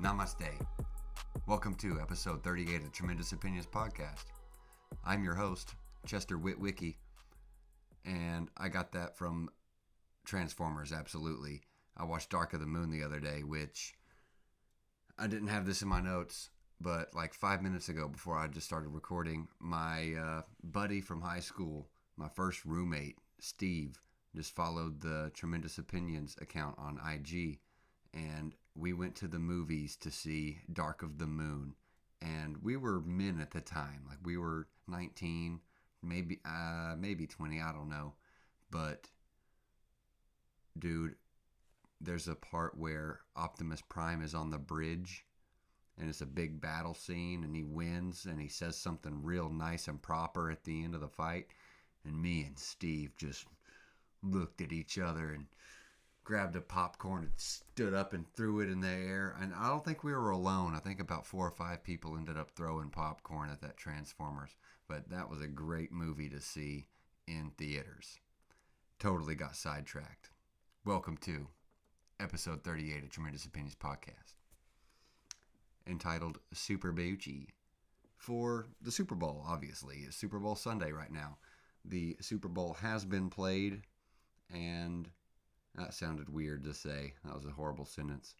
Namaste. Welcome to episode 38 of the Tremendous Opinions podcast. I'm your host, Chester Witwicky, and I got that from Transformers, absolutely. I watched Dark of the Moon the other day, which I didn't have this in my notes, but like 5 minutes ago before I just started recording, my buddy from high school, my first roommate, Steve, just followed the Tremendous Opinions account on IG, and we went to the movies to see Dark of the Moon. And we were men at the time, like we were 19, maybe 20, I don't know. But dude, there's a part where Optimus Prime is on the bridge, and it's a big battle scene, and he wins, and he says something real nice and proper at the end of the fight, and me and Steve just looked at each other and grabbed a popcorn and stood up and threw it in the air. And I don't think we were alone. I think about 4 or 5 people ended up throwing popcorn at that Transformers. But that was a great movie to see in theaters. Totally got sidetracked. Welcome to episode 38 of Tremendous Opinions podcast, entitled Super Boochie, for the Super Bowl, obviously. It's Super Bowl Sunday right now. The Super Bowl has been played, and that sounded weird to say. That was a horrible sentence.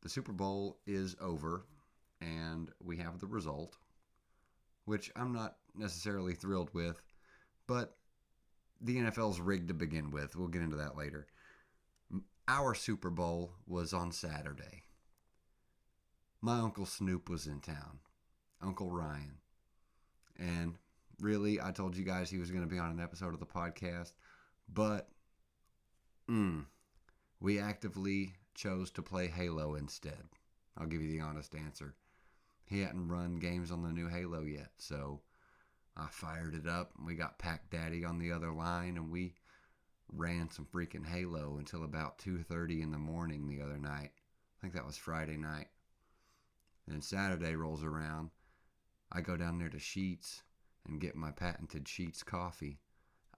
The Super Bowl is over, and we have the result, which I'm not necessarily thrilled with, but the NFL's rigged to begin with. We'll get into that later. Our Super Bowl was on Saturday. My Uncle Snoop was in town, Uncle Ryan, and really, I told you guys he was going to be on an episode of the podcast, but we actively chose to play Halo instead. I'll give you the honest answer. He hadn't run games on the new Halo yet, so I fired it up. We got Pac Daddy on the other line, and we ran some freaking Halo until about 2:30 in the morning the other night. I think that was Friday night. And Saturday rolls around. I go down there to Sheetz and get my patented Sheetz coffee.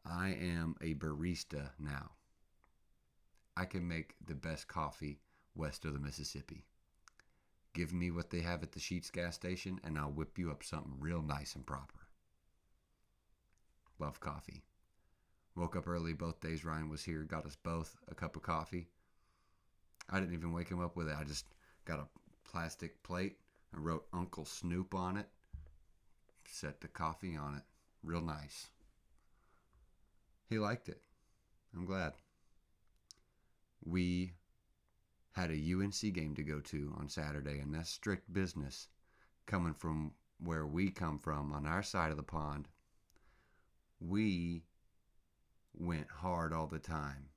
I am a barista now. I can make the best coffee west of the Mississippi. Give me what they have at the Sheetz gas station, and I'll whip you up something real nice and proper. Love coffee. Woke up early both days. Ryan was here, got us both a cup of coffee. I didn't even wake him up with it. I just got a plastic plate and wrote Uncle Snoop on it. Set the coffee on it. Real nice. He liked it. I'm glad. We had a UNC game to go to on Saturday, and that's strict business. Coming from where we come from on our side of the pond, we went hard all the time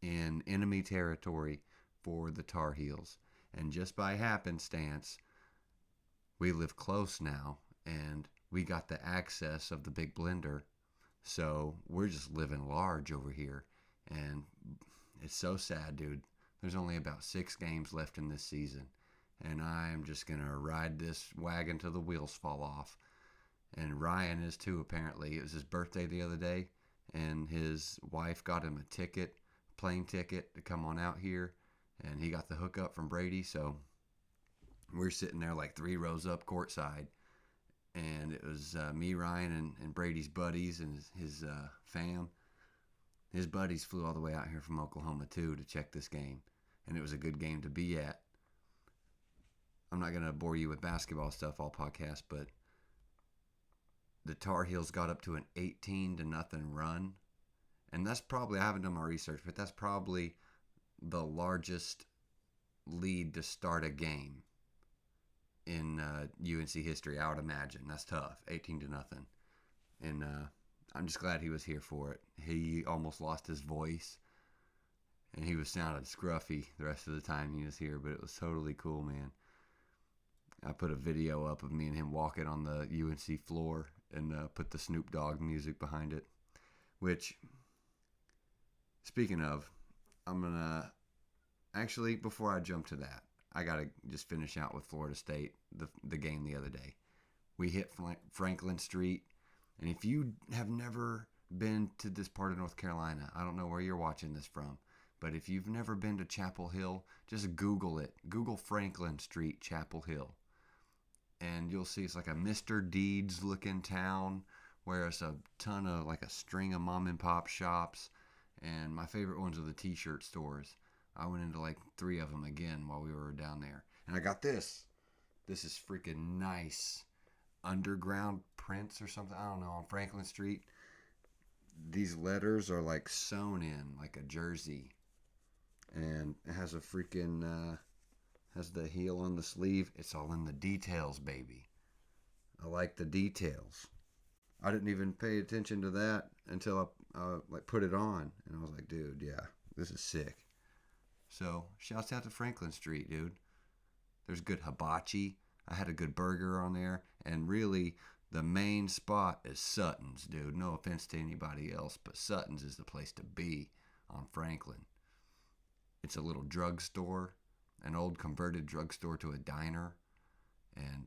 in enemy territory for the Tar Heels. And just by happenstance, we live close now, and we got the access of the big blender. So we're just living large over here. And it's so sad, dude. There's only about 6 games left in this season. And I'm just going to ride this wagon till the wheels fall off. And Ryan is too, apparently. It was his birthday the other day, and his wife got him a plane ticket to come on out here. And he got the hookup from Brady, so we're sitting there like 3 rows up courtside. And it was me, Ryan, and Brady's buddies and his fam. His buddies flew all the way out here from Oklahoma, too, to check this game. And it was a good game to be at. I'm not going to bore you with basketball stuff all podcast, but the Tar Heels got up to an 18-0 run. And that's probably, I haven't done my research, but that's probably the largest lead to start a game in UNC history, I would imagine. That's tough, 18-0. And I'm just glad he was here for it. He almost lost his voice, and he was sounding scruffy the rest of the time he was here, but it was totally cool, man. I put a video up of me and him walking on the UNC floor and put the Snoop Dogg music behind it, which, speaking of, I'm going to, actually, before I jump to that, I got to just finish out with Florida State, the game the other day. We hit Franklin Street, and if you have never been to this part of North Carolina, I don't know where you're watching this from, But if you've never been to Chapel Hill, just Google it. Google Franklin Street, Chapel Hill. And you'll see it's like a Mr. Deeds looking town where it's a ton of, like a string of mom and pop shops. And my favorite ones are the t-shirt stores. I went into like 3 of them again while we were down there. And I got this. This is freaking nice. Underground prints or something. I don't know. On Franklin Street. These letters are like sewn in like a jersey. And it has a freaking, has the heel on the sleeve. It's all in the details, baby. I like the details. I didn't even pay attention to that until I like put it on. And I was like, dude, yeah, this is sick. So, shouts out to Franklin Street, dude. There's good hibachi. I had a good burger on there. And really, the main spot is Sutton's, dude. No offense to anybody else, but Sutton's is the place to be on Franklin. It's a little drugstore, an old converted drugstore to a diner. And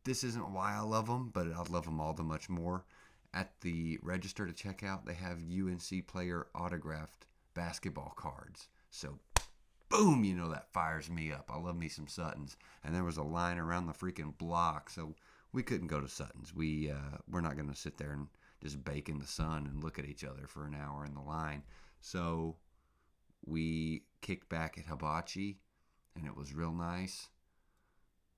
this isn't why I love them, but I love them all the much more. At the register to check out, they have UNC player autographed basketball cards. So, boom, you know that fires me up. I love me some Sutton's. And there was a line around the freaking block, so we couldn't go to Sutton's. We're not going to sit there and just bake in the sun and look at each other for an hour in the line. So we kicked back at hibachi, and it was real nice.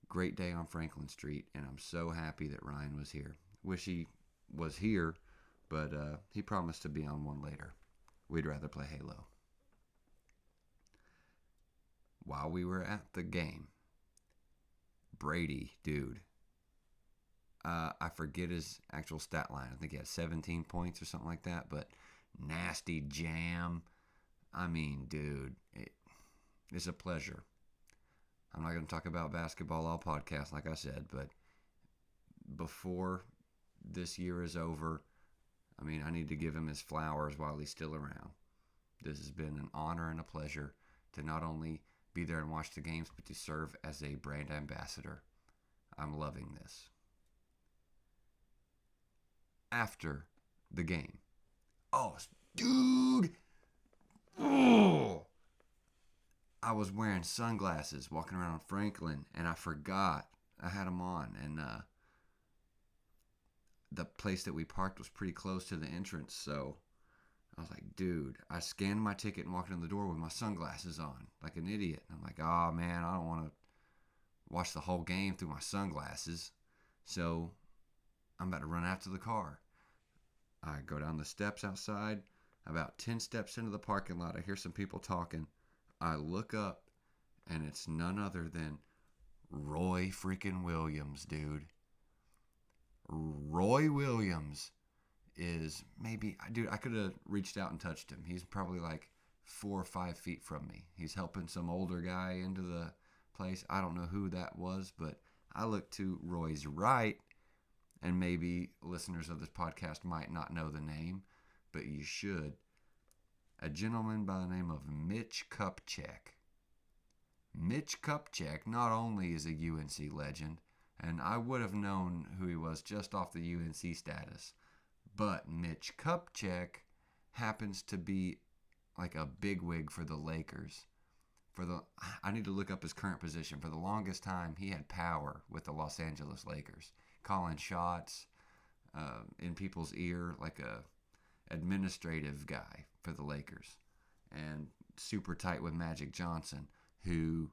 Great day on Franklin Street, and I'm so happy that Ryan was here. Wish he was here, but he promised to be on one later. We'd rather play Halo. While we were at the game, Brady, dude, I forget his actual stat line. I think he had 17 points or something like that, but nasty jam. I mean, dude, it's a pleasure. I'm not going to talk about basketball all podcast, like I said, but before this year is over, I mean, I need to give him his flowers while he's still around. This has been an honor and a pleasure to not only be there and watch the games, but to serve as a brand ambassador. I'm loving this. After the game. Oh, dude! Oh! I was wearing sunglasses walking around Franklin, and I forgot I had them on. And the place that we parked was pretty close to the entrance, so I was like, dude, I scanned my ticket and walked in the door with my sunglasses on, like an idiot. And I'm like, oh, man, I don't want to watch the whole game through my sunglasses. So I'm about to run out to the car. I go down the steps outside. About 10 steps into the parking lot, I hear some people talking. I look up, and it's none other than Roy freaking Williams, dude. Roy Williams is maybe, dude, I could have reached out and touched him. He's probably like 4 or 5 feet from me. He's helping some older guy into the place. I don't know who that was, but I looked to Roy's right, and maybe listeners of this podcast might not know the name, but you should. A gentleman by the name of Mitch Kupchak. Mitch Kupchak not only is a UNC legend, and I would have known who he was just off the UNC status, but Mitch Kupchak happens to be like a bigwig for the Lakers. I need to look up his current position. For the longest time, he had power with the Los Angeles Lakers, calling shots in people's ear, like a administrative guy for the Lakers, and super tight with Magic Johnson, who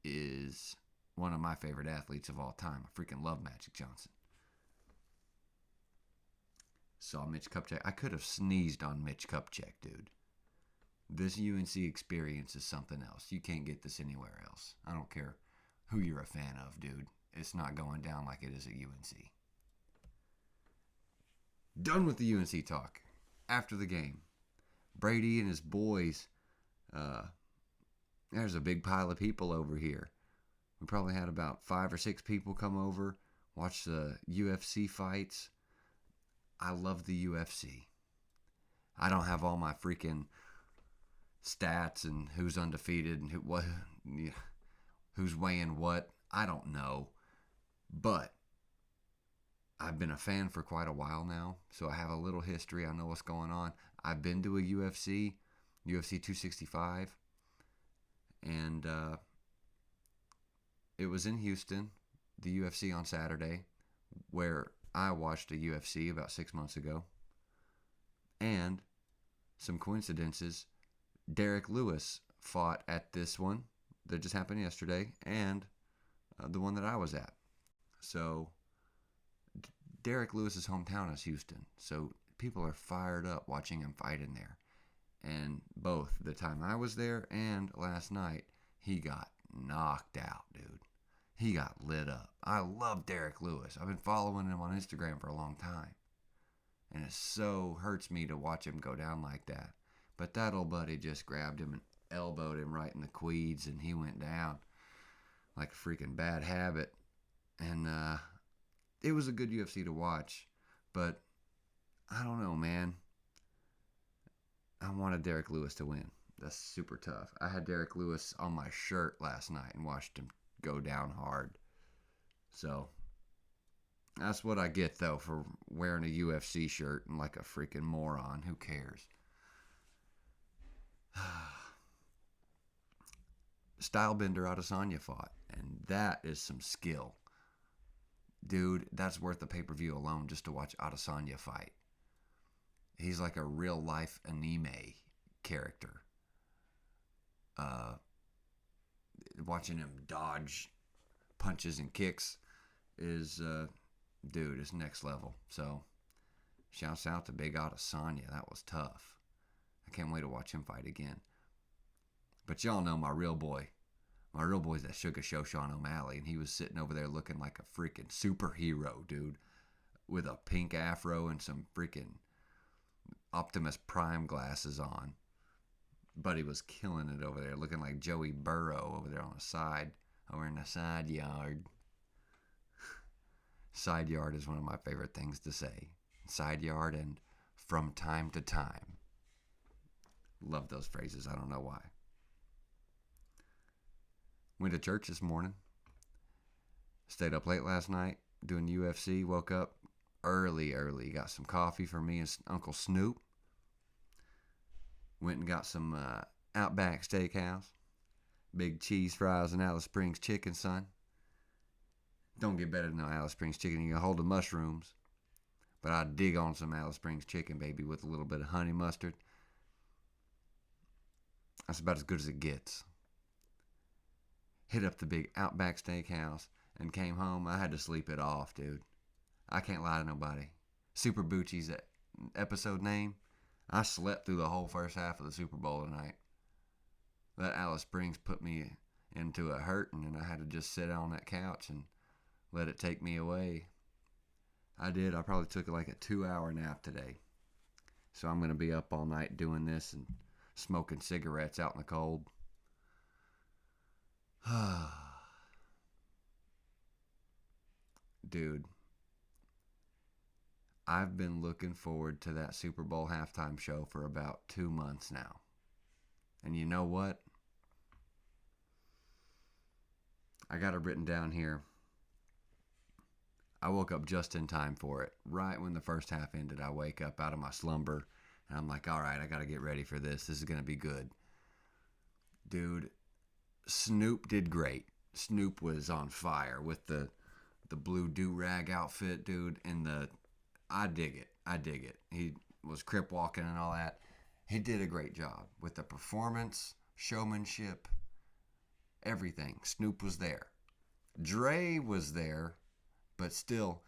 is one of my favorite athletes of all time. I freaking love Magic Johnson. Saw Mitch Kupchak. I could have sneezed on Mitch Kupchak, dude. This UNC experience is something else. You can't get this anywhere else. I don't care who you're a fan of, dude. It's not going down like it is at UNC. Done with the UNC talk. After the game, Brady and his boys, there's a big pile of people over here. We probably had about 5 or 6 people come over, watch the UFC fights. I love the UFC. I don't have all my freaking stats and who's undefeated and who's weighing what. I don't know. But I've been a fan for quite a while now, so I have a little history. I know what's going on. I've been to a UFC. UFC 265. And it was in Houston, the UFC on Saturday, where I watched a UFC about 6 months ago. And some coincidences, Derek Lewis fought at this one that just happened yesterday and the one that I was at. So Derek Lewis's hometown is Houston. So people are fired up watching him fight in there. And both the time I was there and last night, he got knocked out, dude. He got lit up. I love Derek Lewis. I've been following him on Instagram for a long time. And it so hurts me to watch him go down like that. But that old buddy just grabbed him and elbowed him right in the queeds, and he went down like a freaking bad habit. And it was a good UFC to watch. But I don't know, man. I wanted Derek Lewis to win. That's super tough. I had Derek Lewis on my shirt last night and watched him go down hard. So that's what I get, though, for wearing a UFC shirt and like a freaking moron. Who cares? Stylebender Adesanya fought, and that is some skill. Dude, that's worth the pay-per-view alone just to watch Adesanya fight. He's like a real-life anime character. Watching him dodge punches and kicks is, dude, it's next level. So, shouts out to Big Adesanya. That was tough. I can't wait to watch him fight again. But y'all know my real boy. My real boy's that Sugar Show, Sean O'Malley, and he was sitting over there looking like a freaking superhero, dude, with a pink afro and some freaking Optimus Prime glasses on. Buddy was killing it over there, looking like Joey Burrow over there on the side, over in the side yard. Side yard is one of my favorite things to say. Side yard and from time to time. Love those phrases. I don't know why. Went to church this morning. Stayed up late last night doing UFC. Woke up early. Got some coffee for me and Uncle Snoop. Went and got some Outback Steakhouse. Big cheese fries and Alice Springs chicken, son. Don't get better than Alice Springs chicken. You can hold the mushrooms. But I dig on some Alice Springs chicken, baby, with a little bit of honey mustard. That's about as good as it gets. Hit up the big Outback Steakhouse and came home. I had to sleep it off, dude. I can't lie to nobody. Super Boochie's episode name. I slept through the whole first half of the Super Bowl tonight. That Alice Springs put me into a hurting, and I had to just sit on that couch and let it take me away. I did. I probably took like a 2-hour nap today. So I'm going to be up all night doing this and smoking cigarettes out in the cold. Dude, I've been looking forward to that Super Bowl halftime show for about 2 months now. And you know what? I got it written down here. I woke up just in time for it. Right when the first half ended, I wake up out of my slumber. And I'm like, all right, I got to get ready for this. This is going to be good. Dude, Snoop did great. Snoop was on fire with the blue do-rag outfit, dude. And I dig it. He was crip walking and all that. He did a great job with the performance, showmanship, everything. Snoop was there. Dre was there. But still,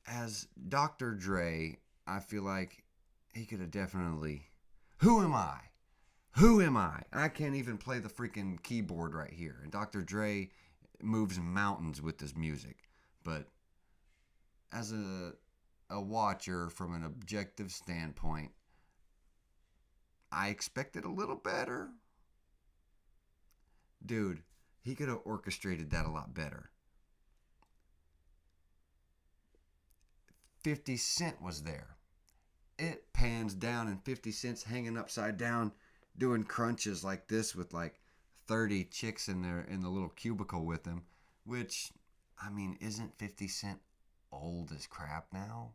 as Dr. Dre, I feel like he could have definitely... Who am I? I can't even play the freaking keyboard right here. And Dr. Dre moves mountains with this music. But as a watcher from an objective standpoint, I expected a little better. Dude, he could have orchestrated that a lot better. 50 Cent was there. It pans down and 50 Cent's hanging upside down doing crunches like this with like 30 chicks in there in the little cubicle with him, which, I mean, isn't 50 Cent old as crap now?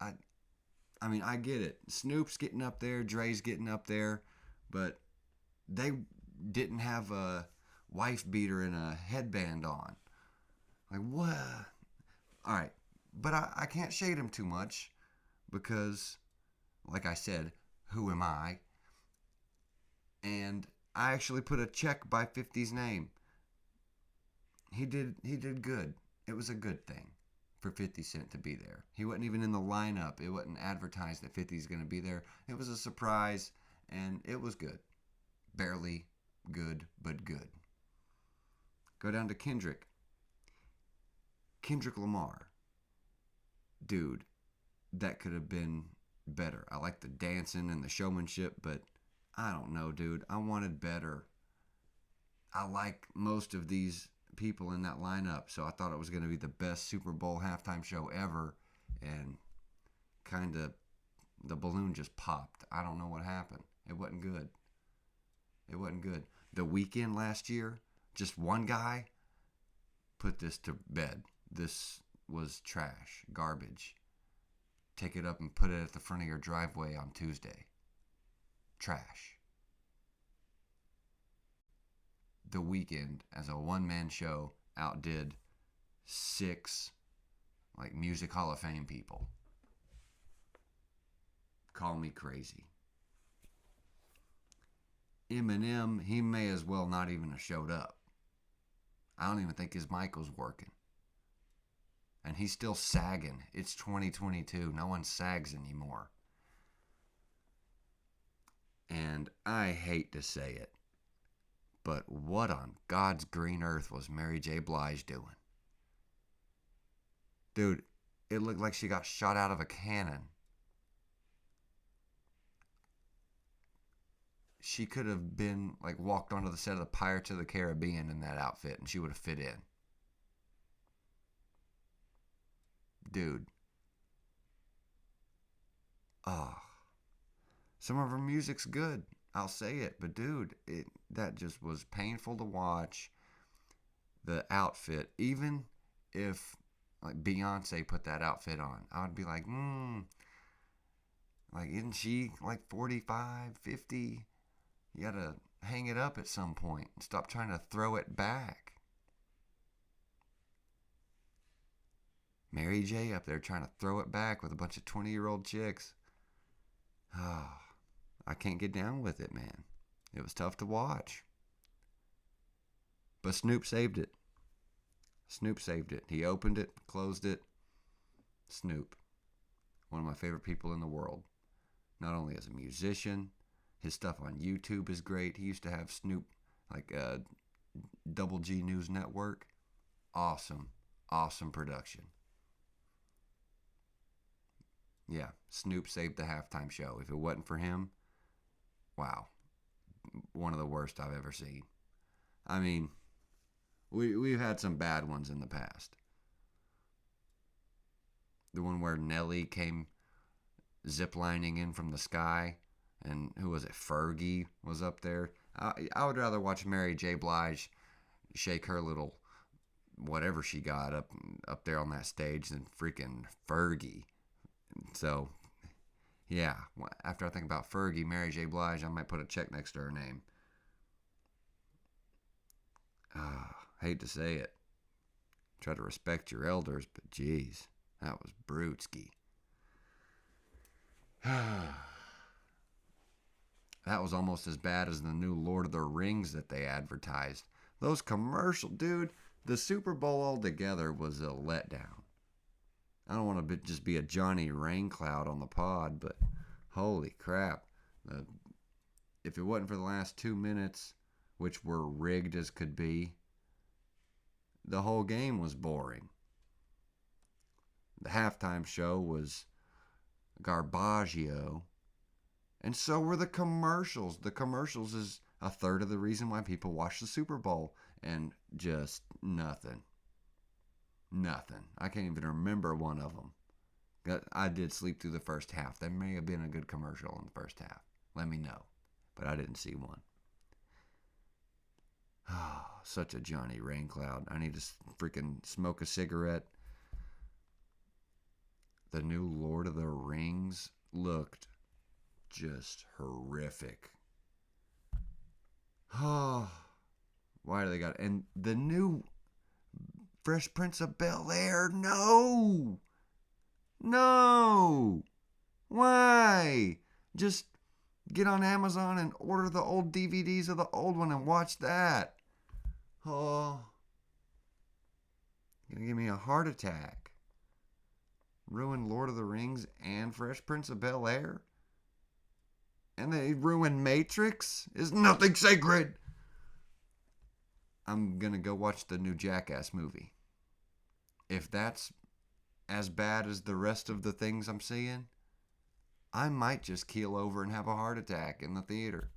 I I mean, I get it. Snoop's getting up there, Dre's getting up there, but they didn't have a wife beater and a headband on. Like, what? All right. But I can't shade him too much because, like I said, who am I? And I actually put a check by 50's name. He did good. It was a good thing for 50 Cent to be there. He wasn't even in the lineup. It wasn't advertised that 50's going to be there. It was a surprise, and it was good. Barely good, but good. Go down to Kendrick. Kendrick Lamar. Dude, that could have been better. I like the dancing and the showmanship, but I don't know, dude. I wanted better. I like most of these people in that lineup, so I thought it was going to be the best Super Bowl halftime show ever, and kind of the balloon just popped. I don't know what happened. It wasn't good. It wasn't good. The Weeknd last year, just one guy put this to bed. This was trash, garbage. Take it up and put it at the front of your driveway on Tuesday. Trash. The Weeknd, as a one-man show, outdid 6 Music Hall of Fame people. Call me crazy. Eminem, he may as well not even have showed up. I don't even think his mic was working. And he's still sagging. It's 2022. No one sags anymore. And I hate to say it, but what on God's green earth was Mary J. Blige doing? Dude, it looked like she got shot out of a cannon. She could have been, walked onto the set of the Pirates of the Caribbean in that outfit, and she would have fit in. Dude. Some of her music's good. I'll say it. But, dude, that just was painful to watch. The outfit, even if, Beyonce put that outfit on, I would be like, isn't she, 45, 50? You gotta hang it up at some point and stop trying to throw it back. Mary J up there trying to throw it back with a bunch of 20-year-old chicks. I can't get down with it, man. It was tough to watch. But Snoop saved it. Snoop saved it. He opened it, closed it. Snoop. One of my favorite people in the world. Not only as a musician, his stuff on YouTube is great. He used to have Snoop, Double G News Network. Awesome. Awesome production. Yeah, Snoop saved the halftime show. If it wasn't for him, wow. One of the worst I've ever seen. I mean, we've had some bad ones in the past. The one where Nelly came ziplining in from the sky, and who was it? Fergie was up there. I would rather watch Mary J. Blige shake her little whatever she got up there on that stage than freaking Fergie. So, yeah, after I think about Fergie, Mary J. Blige, I might put a check next to her name. Hate to say it. Try to respect your elders, but geez, that was brutski. That was almost as bad as the new Lord of the Rings that they advertised. Those commercials, dude, the Super Bowl altogether was a letdown. I don't want to just be a Johnny Raincloud on the pod, but holy crap. If it wasn't for the last 2 minutes, which were rigged as could be, the whole game was boring. The halftime show was garbaggio, and so were the commercials. The commercials is a third of the reason why people watch the Super Bowl, and just nothing. Nothing. I can't even remember one of them. I did sleep through the first half. There may have been a good commercial in the first half. Let me know. But I didn't see one. Such a Johnny Raincloud. I need to freaking smoke a cigarette. The new Lord of the Rings looked just horrific. Oh, why do they got... And the new Fresh Prince of Bel-Air, no! No! Why? Just get on Amazon and order the old DVDs of the old one and watch that. Oh, you're gonna give me a heart attack. Ruin Lord of the Rings and Fresh Prince of Bel-Air? And they ruin Matrix? Is nothing sacred? I'm gonna go watch the new Jackass movie. If that's as bad as the rest of the things I'm seeing, I might just keel over and have a heart attack in the theater.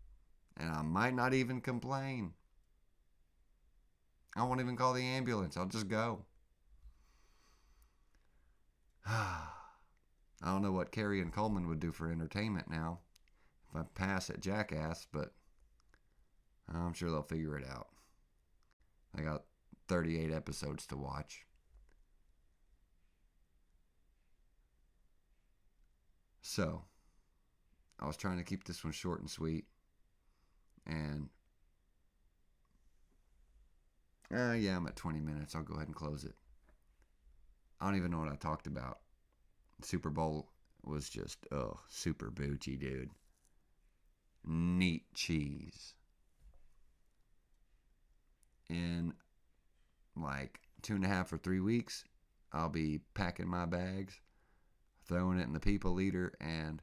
And I might not even complain. I won't even call the ambulance. I'll just go. I don't know what Carrie and Coleman would do for entertainment now if I pass at Jackass, but I'm sure they'll figure it out. I got 38 episodes to watch. So, I was trying to keep this one short and sweet. And, yeah, I'm at 20 minutes. I'll go ahead and close it. I don't even know what I talked about. Super Bowl was just, super Boochie, dude. Neat cheese. In like 2.5 or 3 weeks, I'll be packing my bags, throwing it in the people eater, and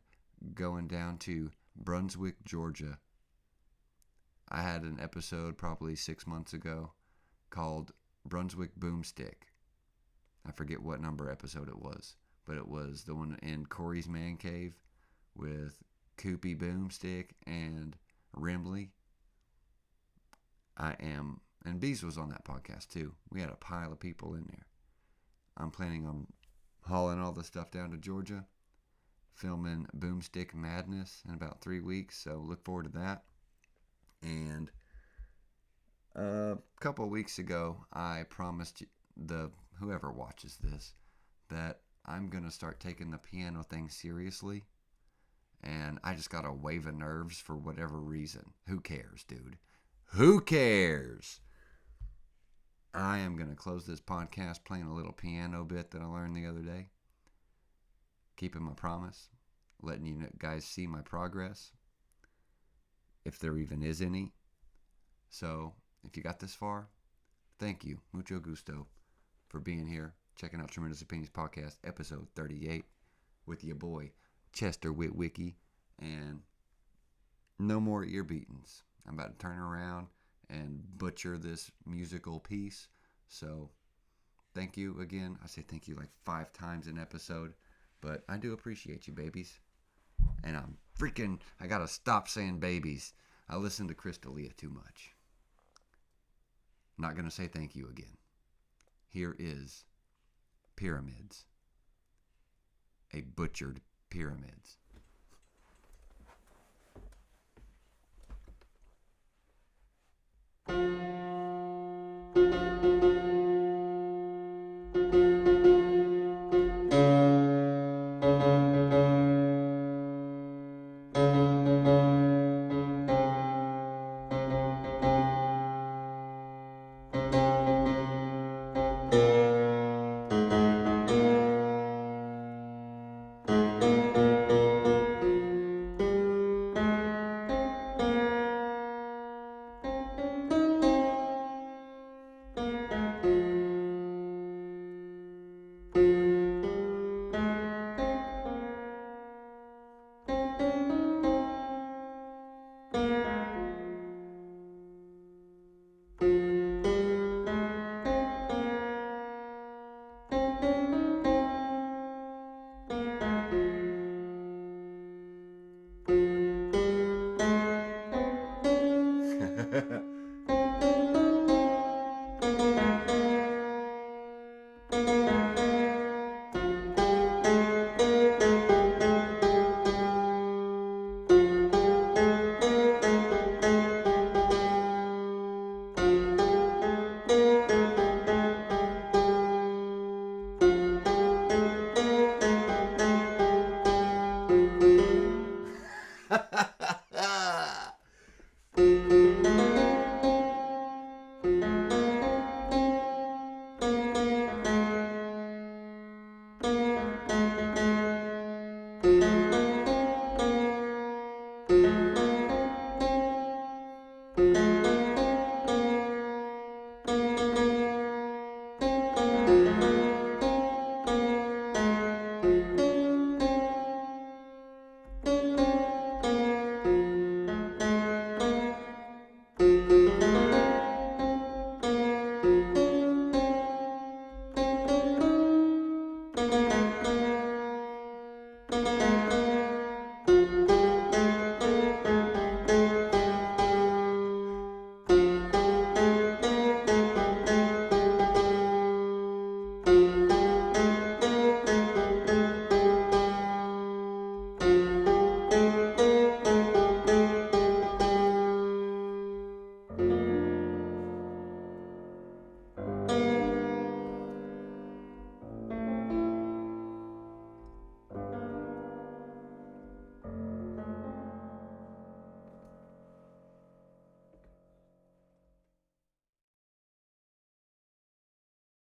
going down to Brunswick, Georgia. I had an episode probably 6 months ago called Brunswick Boomstick. I forget what number episode it was, but it was the one in Corey's Man Cave with Koopy Boomstick and Rimley. And Bees was on that podcast too. We had a pile of people in there. I'm planning on hauling all the stuff down to Georgia, filming Boomstick Madness in about 3 weeks, so look forward to that. And a couple of weeks ago, I promised whoever watches this that I'm going to start taking the piano thing seriously. And I just got a wave of nerves for whatever reason. Who cares, dude? Who cares? I am going to close this podcast playing a little piano bit that I learned the other day. Keeping my promise. Letting you guys see my progress. If there even is any. So, if you got this far, thank you. Mucho gusto for being here. Checking out Tremendous Opinions Podcast, episode 38. With your boy, Chester Witwicky. And no more ear beatings. I'm about to turn around and butcher this musical piece. So, thank you again. I say thank you like 5 times an episode. But I do appreciate you, babies. And I gotta stop saying babies. I listen to Chris D'Elia too much. Not gonna say thank you again. Here is Pyramids. A butchered Pyramids.